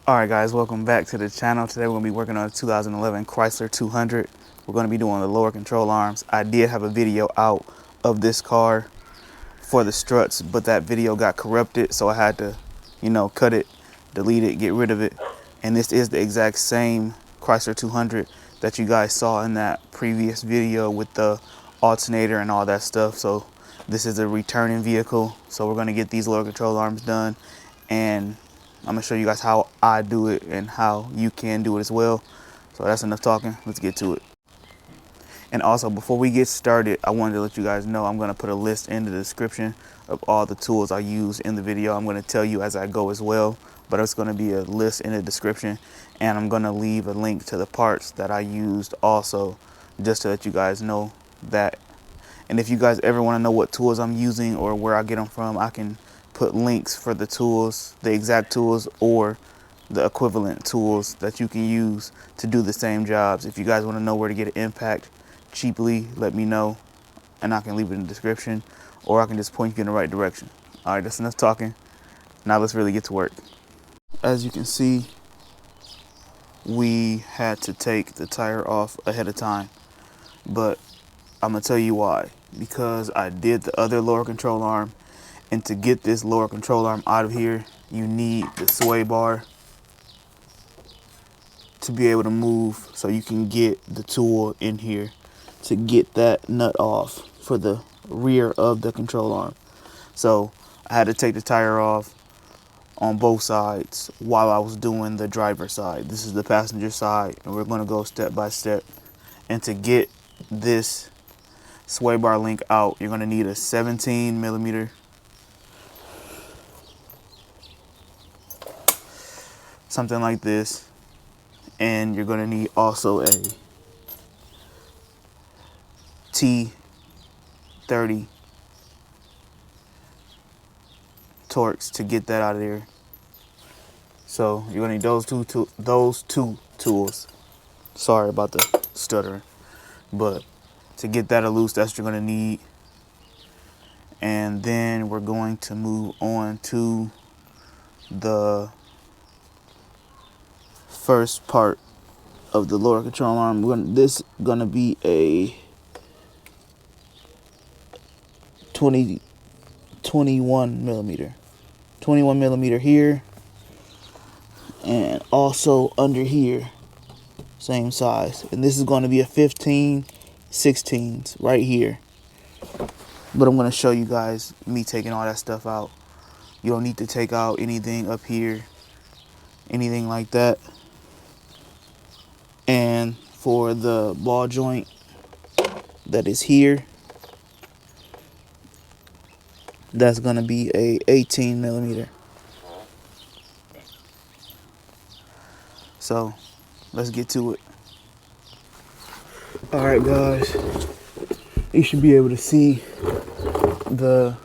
Alright guys, welcome back to the channel. Today we're going to be working on a 2011 Chrysler 200. We're going to be doing the lower control arms. I did have a video out of this car for the struts, but that video got corrupted, so I had to, cut it, delete it, get rid of it. And this is the exact same Chrysler 200 that you guys saw in that previous video with the alternator and all that stuff. So this is a returning vehicle, so we're going to get these lower control arms done, and I'm gonna show you guys how I do it and how you can do it as well. So that's enough talking, let's get to it. And also, before we get started, I wanted to let you guys know I'm gonna put a list in the description of all the tools I use in the video. I'm gonna tell you as I go as well, but it's gonna be a list in the description, and I'm gonna leave a link to the parts that I used also, just to let you guys know that. And if you guys ever wanna know what tools I'm using or where I get them from, I can put links for the tools, the exact tools or the equivalent tools that you can use to do the same jobs. If you guys want to know where to get an impact cheaply, let me know and I can leave it in the description, or I can just point you in the right direction. All right, that's enough talking. Now let's really get to work. As you can see, we had to take the tire off ahead of time, but I'm gonna tell you why. Because I did the other lower control arm, and to get this lower control arm out of here, you need the sway bar to be able to move, so you can get the tool in here to get that nut off for the rear of the control arm. So I had to take the tire off on both sides while I was doing the driver's side. This is the passenger side, and we're going to go step by step. And to get this sway bar link out, you're going to need a 17 millimeter, something like this, and you're going to need also a T30 torx to get that out of there. So you're going to need those two tools. Sorry about the stuttering, but to get that loose, that's what you're going to need. And then we're going to move on to the first part of the lower control arm. This is gonna be a 21 millimeter here, and also under here, same size. And this is going to be a 15/16 right here. But I'm going to show you guys me taking all that stuff out. You don't need to take out anything up here, anything like that. And for the ball joint that is here, that's going to be a 18 millimeter. So let's get to it. All right, guys, you should be able to see the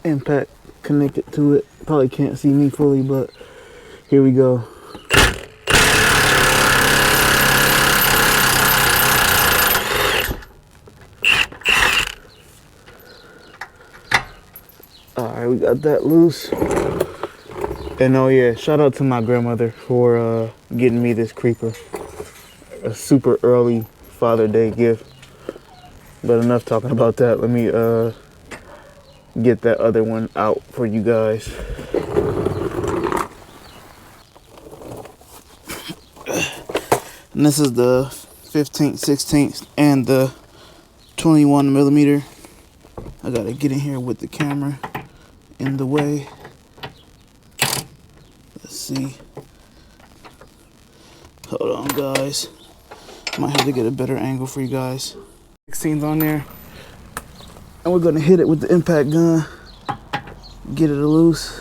impact connected to it. Probably can't see me fully, but here we go. All right, we got that loose. And oh yeah, shout out to my grandmother for getting me this creeper. A super early Father's Day gift. But enough talking about that. Let me get that other one out for you guys. And this is the 15th, 16th, and the 21 millimeter. I gotta get in here with the camera in the way. Let's see. Hold on, guys. Might have to get a better angle for you guys. 16's on there. And we're gonna hit it with the impact gun. Get it loose.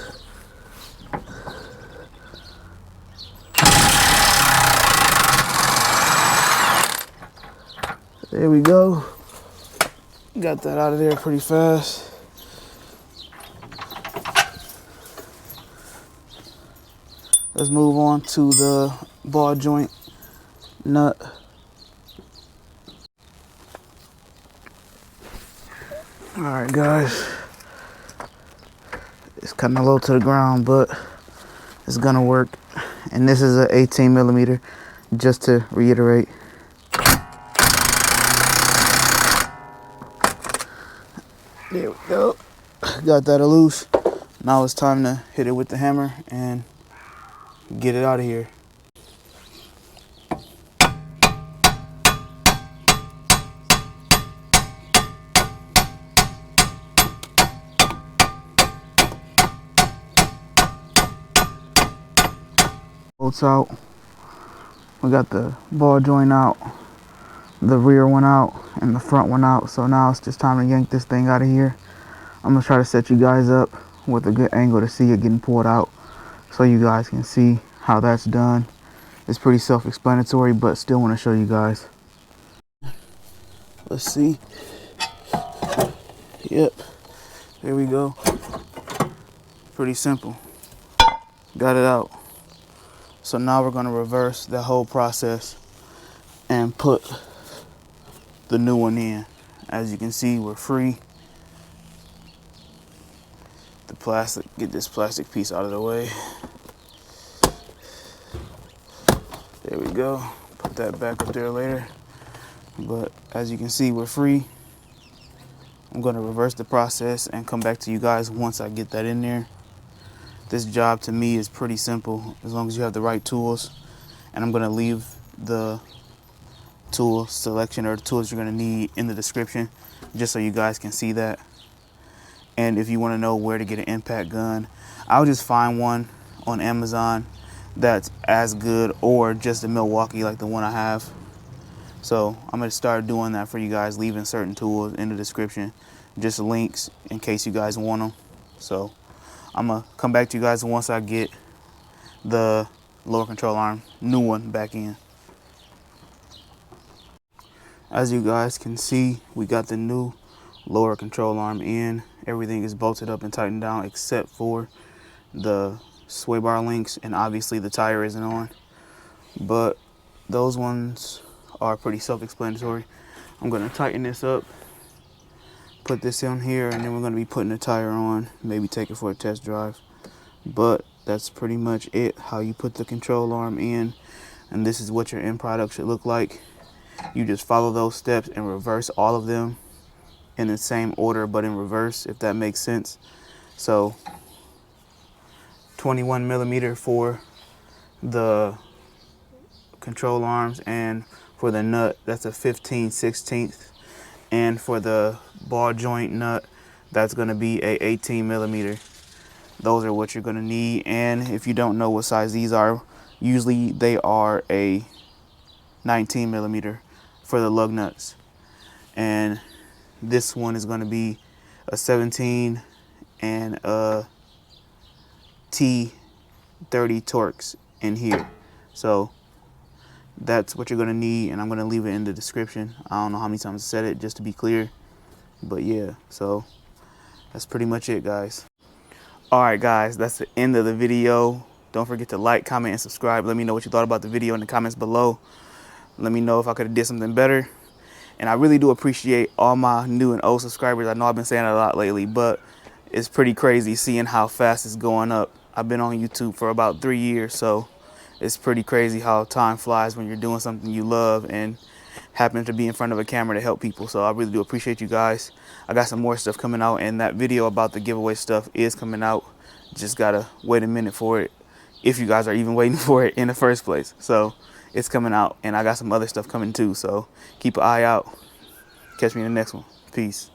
There we go. Got that out of there pretty fast. Let's move on to the ball joint nut. All right, guys. It's kind of low to the ground, but is gonna work. And this is a 18 millimeter, just to reiterate. There we go. Got that loose. Now it's time to hit it with the hammer and get it out of here. Bolts out. We got the ball joint out, the rear one out, and the front one out. So now it's just time to yank this thing out of here. I'm gonna try to set you guys up with a good angle to see it getting pulled out, so you guys can see how that's done. It's pretty self-explanatory, but still want to show you guys. Let's see. Yep, there we go. Pretty simple. Got it out. So now we're going to reverse the whole process and put the new one in. As you can see, we're free. The plastic, get this plastic piece out of the way. There we go. Put that back up there later. But as you can see, we're free. I'm going to reverse the process and come back to you guys once I get that in there. This job to me is pretty simple as long as you have the right tools. And I'm going to leave the tool selection or the tools you're going to need in the description, just so you guys can see that. And if you want to know where to get an impact gun, I'll just find one on Amazon that's as good, or just a Milwaukee like the one I have. So I'm going to start doing that for you guys, leaving certain tools in the description, just links in case you guys want them. So I'm going to come back to you guys once I get the lower control arm, new one, back in. As you guys can see, we got the new lower control arm in. Everything is bolted up and tightened down except for the sway bar links, and obviously the tire isn't on. But those ones are pretty self-explanatory. I'm going to tighten this up, put this in here, and then we're going to be putting the tire on, maybe take it for a test drive. But that's pretty much it, how you put the control arm in. And this is what your end product should look like. You just follow those steps and reverse all of them in the same order, but in reverse, if that makes sense. So 21 millimeter for the control arms, and for the nut, that's a 15/16. And for the ball joint nut, that's going to be a 18 millimeter. Those are what you're going to need. And if you don't know what size these are, usually they are a 19 millimeter for the lug nuts. And this one is going to be a 17 and a T30 torx in here. So that's what you're going to need, and I'm going to leave it in the description. I don't know how many times I said it, just to be clear, but yeah, so that's pretty much it, guys. All right, guys, that's the end of the video. Don't forget to like, comment, and subscribe. Let me know what you thought about the video in the comments below. Let me know if I could have did something better. And I really do appreciate all my new and old subscribers. I know I've been saying it a lot lately, but it's pretty crazy seeing how fast it's going up. I've been on YouTube for about 3 years, so it's pretty crazy how time flies when you're doing something you love and happen to be in front of a camera to help people. So I really do appreciate you guys. I got some more stuff coming out, and that video about the giveaway stuff is coming out. Just gotta wait a minute for it, if you guys are even waiting for it in the first place. So it's coming out, and I got some other stuff coming too. So keep an eye out. Catch me in the next one. Peace.